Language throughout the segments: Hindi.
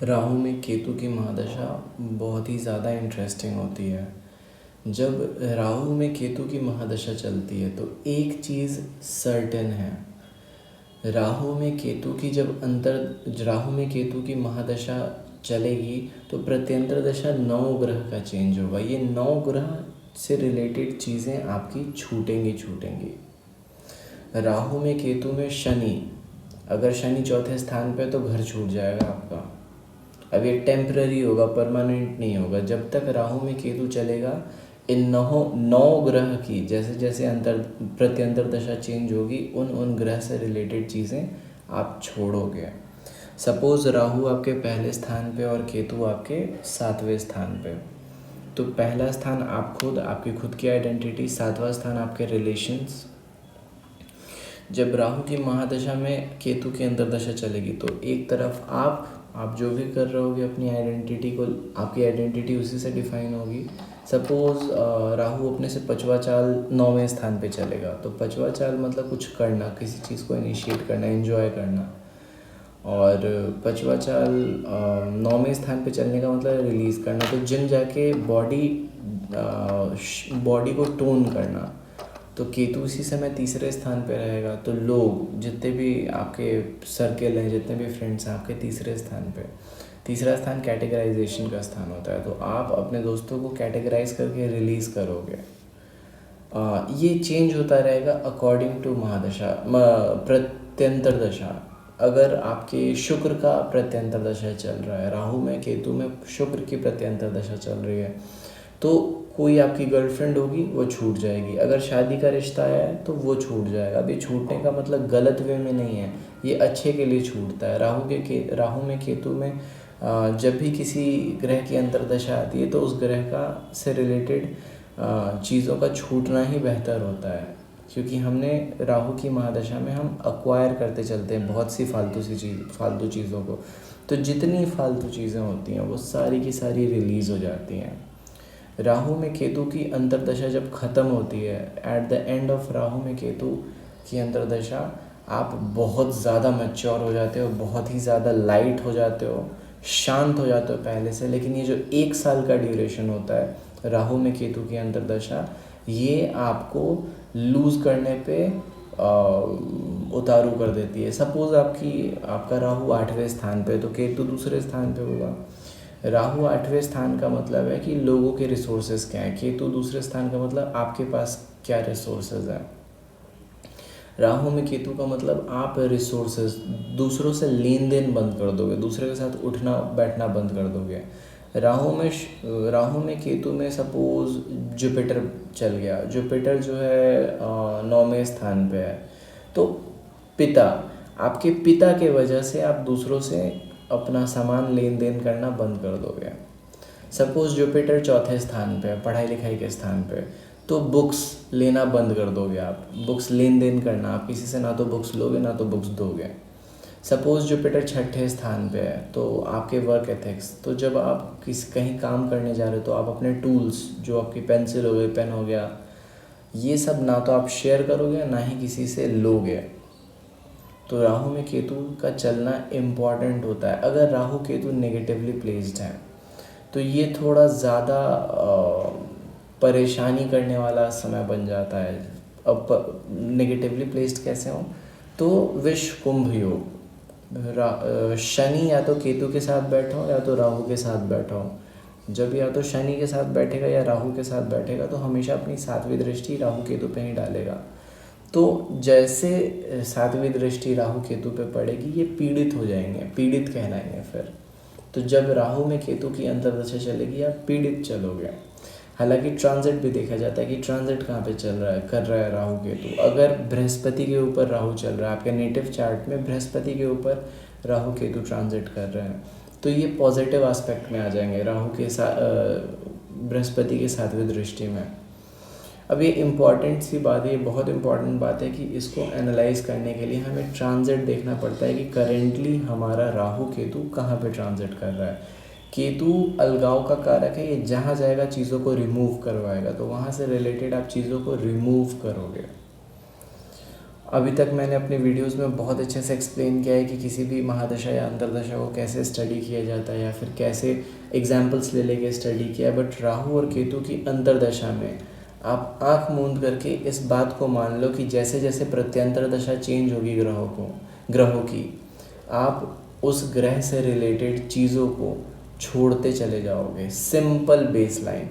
राहु में केतु की महादशा बहुत ही ज़्यादा इंटरेस्टिंग होती है। जब राहु में केतु की महादशा चलती है तो एक चीज़ सर्टेन है, राहु में केतु की महादशा चलेगी तो प्रत्यंतर दशा 9 ग्रह का चेंज होगा। ये 9 ग्रह से रिलेटेड चीज़ें आपकी छूटेंगी। राहु में केतु में शनि, अगर शनि चौथे स्थान पे तो घर छूट जाएगा आपका। अब ये टेम्पररी होगा, परमानेंट नहीं होगा। जब तक राहु में केतु चलेगा इन 9 ग्रह की जैसे जैसे प्रत्यंतर दशा चेंज होगी उन ग्रह से रिलेटेड चीज़ें आप छोड़ोगे। सपोज़ राहु आपके पहले स्थान पे और केतु आपके 7वें स्थान पे, तो पहला स्थान आपकी खुद की आइडेंटिटी, 7वां स्थान आपके रिलेशंस। जब राहु की महादशा में केतु की अंतर्दशा चलेगी तो एक तरफ आप जो भी कर रहे होगे अपनी आइडेंटिटी को, आपकी आइडेंटिटी उसी से डिफाइन होगी। सपोज़ राहु अपने से 5वां चाल 9वें स्थान पे चलेगा, तो 5वां चाल मतलब कुछ करना, किसी चीज़ को इनिशिएट करना, एंजॉय करना। और 5वां चाल 9वें स्थान पे चलने का मतलब रिलीज़ करना, तो जिम जाके बॉडी को टोन करना। तो केतु इसी समय तीसरे स्थान पे रहेगा, तो लोग जितने भी आपके सर्कल हैं, जितने भी फ्रेंड्स हैं आपके तीसरे स्थान पे। तीसरा स्थान कैटेगराइजेशन का स्थान होता है, तो आप अपने दोस्तों को कैटेगराइज करके रिलीज़ करोगे। ये चेंज होता रहेगा अकॉर्डिंग टू महादशा, प्रत्यंतर दशा। अगर आपके शुक्र का प्रत्यंतर दशा चल रहा है, राहु में केतु में शुक्र की प्रत्यंतर दशा चल रही है, तो कोई आपकी गर्लफ्रेंड होगी वो छूट जाएगी। अगर शादी का रिश्ता आया है तो वो छूट जाएगा। अभी छूटने का मतलब गलत वे में नहीं है, ये अच्छे के लिए छूटता है। राहु में केतु में जब भी किसी ग्रह की अंतर्दशा आती है तो उस ग्रह का से रिलेटेड चीज़ों का छूटना ही बेहतर होता है, क्योंकि हमने राहु की महादशा में हम अक्वायर करते चलते हैं बहुत सी फालतू चीज़ों को। तो जितनी फालतू चीज़ें होती हैं वो सारी की सारी रिलीज़ हो जाती हैं। राहु में केतु की अंतर्दशा जब ख़त्म होती है, at the end of Rahu में केतु की अंतर्दशा, आप बहुत ज़्यादा मैच्योर हो जाते हो, बहुत ही ज़्यादा लाइट हो जाते हो, शांत हो जाते हो पहले से। लेकिन ये जो 1 साल का ड्यूरेशन होता है राहु में केतु की अंतर्दशा, ये आपको लूज़ करने पे उतारू कर देती है। सपोज़ आपका राहु 8वें स्थान पे, तो केतु दूसरे स्थान पे होगा। राहु 8वें स्थान का मतलब है कि लोगों के रिसोर्सेज क्या हैं, केतु दूसरे स्थान का मतलब आपके पास क्या रिसोर्सेज हैं। राहु में केतु का मतलब आप रिसोर्सेज, दूसरों से लेन देन बंद कर दोगे, दूसरे के साथ उठना बैठना बंद कर दोगे। राहु में केतु में सपोज जुपिटर चल गया, जुपिटर जो है 9वें स्थान पे है, तो आपके पिता के वजह से आप दूसरों से अपना सामान लेन देन करना बंद कर दोगे। सपोज जुपिटर चौथे स्थान पे है, पढ़ाई लिखाई के स्थान पे, तो बुक्स लेना बंद कर दोगे। आप बुक्स लेन देन करना, आप किसी से ना तो बुक्स लोगे ना तो बुक्स दोगे। सपोज जुपिटर छठे स्थान पे है, तो आपके वर्क एथिक्स, तो जब आप कहीं काम करने जा रहे हो तो आप अपने टूल्स, जो आपकी पेंसिल हो गई, पेन हो गया, ये सब ना तो आप शेयर करोगे ना ही किसी से लोगे। तो राहु में केतु का चलना इम्पॉर्टेंट होता है। अगर राहु केतु नेगेटिवली प्लेस्ड है तो ये थोड़ा ज़्यादा परेशानी करने वाला समय बन जाता है। अब नेगेटिवली प्लेस्ड कैसे हो, तो विष कुंभ योग, शनि या तो केतु के साथ बैठा हो या तो राहु के साथ बैठा हो। जब या तो शनि के साथ बैठेगा या राहु के साथ बैठेगा तो हमेशा अपनी 7वीं दृष्टि राहु केतु पे ही डालेगा। तो जैसे 7वीं दृष्टि राहु केतु पे पड़ेगी, ये पीड़ित हो जाएंगे, पीड़ित कहलाएंगे फिर। तो जब राहु में केतु की अंतर्दशा चलेगी आप पीड़ित चलोगे। हालांकि ट्रांजिट भी देखा जाता है कि ट्रांजिट कहाँ पे कर रहा है राहु केतु। अगर बृहस्पति के ऊपर राहु चल रहा है, आपके नेटिव चार्ट में बृहस्पति के ऊपर राहु केतु ट्रांजिट कर रहे हैं, तो ये पॉजिटिव एस्पेक्ट में आ जाएंगे राहु के बृहस्पति के 7वीं दृष्टि में। अब ये इम्पॉर्टेंट सी बात है, ये बहुत इम्पॉर्टेंट बात है कि इसको एनालाइज करने के लिए हमें ट्रांजिट देखना पड़ता है कि करेंटली हमारा राहु केतु कहाँ पे ट्रांजिट कर रहा है। केतु अलगाव का कारक है, ये जहाँ जाएगा चीज़ों को रिमूव करवाएगा, तो वहाँ से रिलेटेड आप चीज़ों को रिमूव करोगे। अभी तक मैंने अपने वीडियोस में बहुत अच्छे से एक्सप्लेन किया है कि किसी भी महादशा या अंतरदशा को कैसे स्टडी किया जाता है या फिर कैसे एग्जाम्पल्स ले लेके स्टडी किया। बट राहु और केतु की अंतरदशा में आप आंख मूंद करके इस बात को मान लो कि जैसे जैसे प्रत्यंतर दशा चेंज होगी ग्रहों की, आप उस ग्रह से रिलेटेड चीज़ों को छोड़ते चले जाओगे। सिंपल बेस लाइन,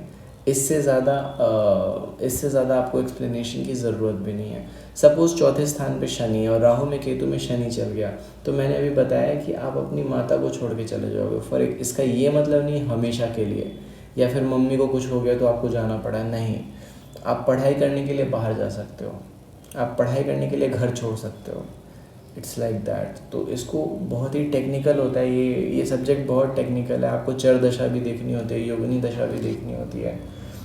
इससे ज़्यादा आपको एक्सप्लेनेशन की ज़रूरत भी नहीं है। सपोज़ चौथे स्थान पे शनि है और राहु में केतु में शनि चल गया, तो मैंने अभी बताया कि आप अपनी माता को छोड़ के चले जाओगे। फॉर एक इसका ये मतलब नहीं हमेशा के लिए, या फिर मम्मी को कुछ हो गया तो आपको जाना पड़ा, नहीं। आप पढ़ाई करने के लिए बाहर जा सकते हो, आप पढ़ाई करने के लिए घर छोड़ सकते हो। It's like that. तो इसको बहुत ही टेक्निकल होता है, ये सब्जेक्ट बहुत टेक्निकल है। आपको चर दशा भी देखनी होती है, योगिनी दशा भी देखनी होती है।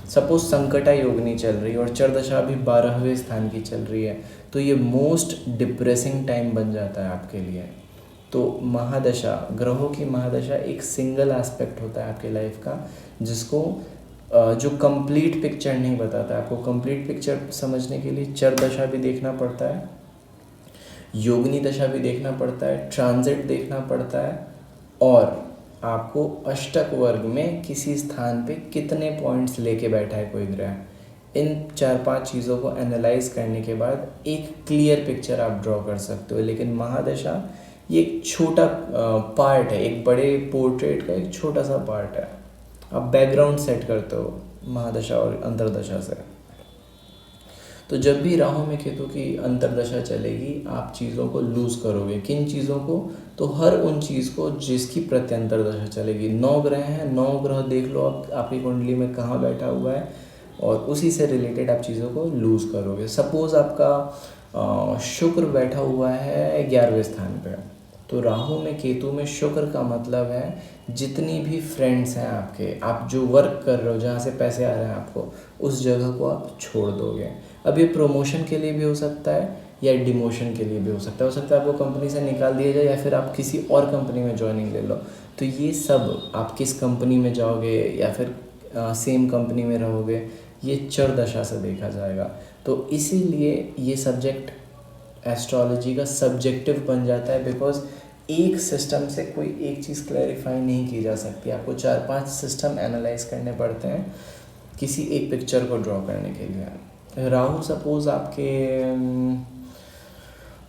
सपोज संकटा योगिनी चल रही है और चर दशा अभी 12वें स्थान की चल रही है, तो ये मोस्ट डिप्रेसिंग टाइम बन जाता है आपके लिए। तो महादशा, ग्रहों की महादशा एक सिंगल एस्पेक्ट होता है आपके लाइफ का, जिसको जो कंप्लीट पिक्चर नहीं बताता। आपको कंप्लीट पिक्चर समझने के लिए चर दशा भी देखना पड़ता है, योगिनी दशा भी देखना पड़ता है, ट्रांजिट देखना पड़ता है, और आपको अष्टक वर्ग में किसी स्थान पे कितने पॉइंट्स लेके बैठा है कोई ग्रह। इन 4-5 चीज़ों को एनालाइज करने के बाद एक क्लियर पिक्चर आप ड्रॉ कर सकते हो। लेकिन महादशा ये एक छोटा पार्ट है, एक बड़े पोर्ट्रेट का एक छोटा सा पार्ट है। आप बैकग्राउंड सेट करते हो महादशा और अंतरदशा से। तो जब भी राहु में केतु की अंतरदशा चलेगी, आप चीज़ों को लूज़ करोगे। किन चीज़ों को? तो हर उन चीज़ को जिसकी प्रत्यंतर दशा चलेगी। 9 ग्रह हैं, 9 ग्रह देख लो आप आपकी कुंडली में कहाँ बैठा हुआ है, और उसी से रिलेटेड आप चीज़ों को लूज़ करोगे। सपोज़ आपका शुक्र बैठा हुआ है 11वें स्थान पे, तो राहु में केतु में शुक्र का मतलब है जितनी भी फ्रेंड्स हैं आपके, आप जो वर्क कर रहे हो, जहाँ से पैसे आ रहे हैं आपको, उस जगह को आप छोड़ दोगे। अब ये प्रमोशन के लिए भी हो सकता है या डिमोशन के लिए भी हो सकता है आपको कंपनी से निकाल दिया जाए या फिर आप किसी और कंपनी में ज्वाइनिंग ले लो। तो ये सब आप किस कंपनी में जाओगे या फिर सेम कंपनी में रहोगे, ये चर दशा से देखा जाएगा। तो इसीलिए ये सब्जेक्ट एस्ट्रोलॉजी का सब्जेक्टिव बन जाता है, बिकॉज एक सिस्टम से कोई एक चीज़ क्लैरिफाई नहीं की जा सकती। आपको 4-5 सिस्टम एनालाइज करने पड़ते हैं किसी एक पिक्चर को ड्रॉ करने के लिए। राहु सपोज आपके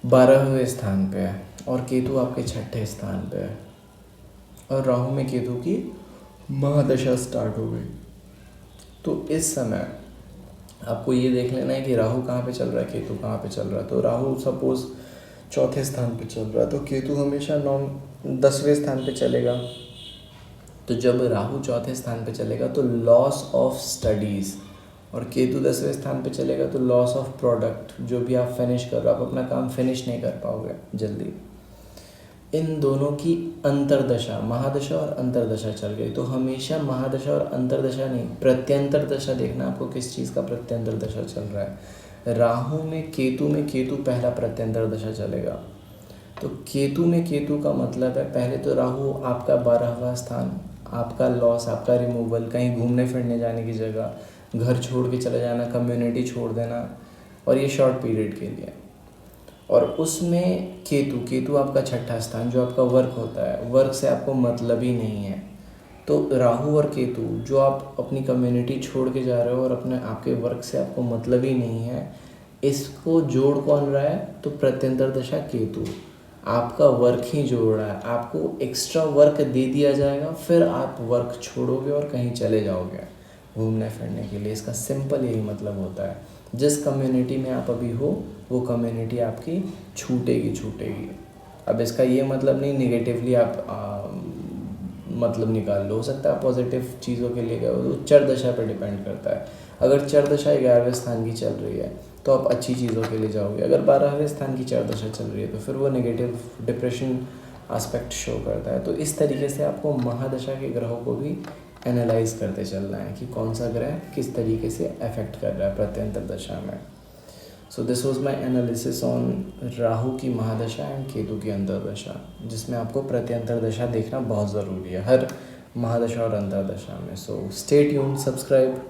12वें स्थान पे है और केतु आपके 6ठे स्थान पे है, और राहु में केतु की महादशा स्टार्ट हो गई। तो इस समय आपको ये देख लेना है कि राहु कहाँ पे चल रहा है, केतु कहाँ पे चल रहा है। तो राहु सपोज चौथे स्थान पे चल रहा है, तो केतु हमेशा 10वें स्थान पे चलेगा। तो जब राहु चौथे स्थान पे चलेगा तो लॉस ऑफ स्टडीज़, और केतु 10वें स्थान पे चलेगा तो लॉस ऑफ प्रोडक्ट। जो भी आप फिनिश कर रहे हो, आप अपना काम फिनिश नहीं कर पाओगे जल्दी। इन दोनों की अंतरदशा, महादशा और अंतरदशा चल गई। तो हमेशा महादशा और अंतरदशा नहीं, प्रत्यंतर दशा देखना आपको किस चीज़ का प्रत्यंतर दशा चल रहा है। राहु में केतु पहला प्रत्यंतर दशा चलेगा। तो केतु में केतु का मतलब है, पहले तो राहु आपका 12वां स्थान, आपका लॉस, आपका रिमूवल, कहीं घूमने फिरने जाने की जगह, घर छोड़ के चले जाना, कम्युनिटी छोड़ देना, और ये शॉर्ट पीरियड के लिए। और उसमें केतु आपका 6ठा स्थान, जो आपका वर्क होता है, वर्क से आपको मतलब ही नहीं है। तो राहु और केतु, जो आप अपनी कम्युनिटी छोड़ के जा रहे हो और अपने आपके वर्क से आपको मतलब ही नहीं है, इसको जोड़ कौन रहा है? तो प्रत्यंतर दशा केतु आपका वर्क ही जोड़ रहा है। आपको एक्स्ट्रा वर्क दे दिया जाएगा, फिर आप वर्क छोड़ोगे और कहीं चले जाओगे घूमने फिरने के लिए। इसका सिंपल यही मतलब होता है। जिस कम्युनिटी में आप अभी हो, वो कम्युनिटी आपकी छूटेगी। अब इसका ये मतलब नहीं निगेटिवली आप मतलब निकाल लो। हो सकता है पॉजिटिव चीज़ों के लिए गए हो, तो चर दशा पर डिपेंड करता है। अगर चर दशा 11वें स्थान की चल रही है तो आप अच्छी चीज़ों के लिए जाओगे। अगर 12वें स्थान की चर दशा चल रही है तो फिर वो नेगेटिव डिप्रेशन एस्पेक्ट शो करता है। तो इस तरीके से आपको महादशा के ग्रहों को भी एनालाइज करते चलना है कि कौन सा ग्रह किस तरीके से अफेक्ट कर रहा है प्रत्यंतर दशा में। So this was my analysis on Rahu की महादशा एंड केतु की अंतरदशा, जिसमें आपको प्रत्यंतर दशा देखना बहुत ज़रूरी है हर महादशा और अंतरदशा में। So stay tuned, subscribe.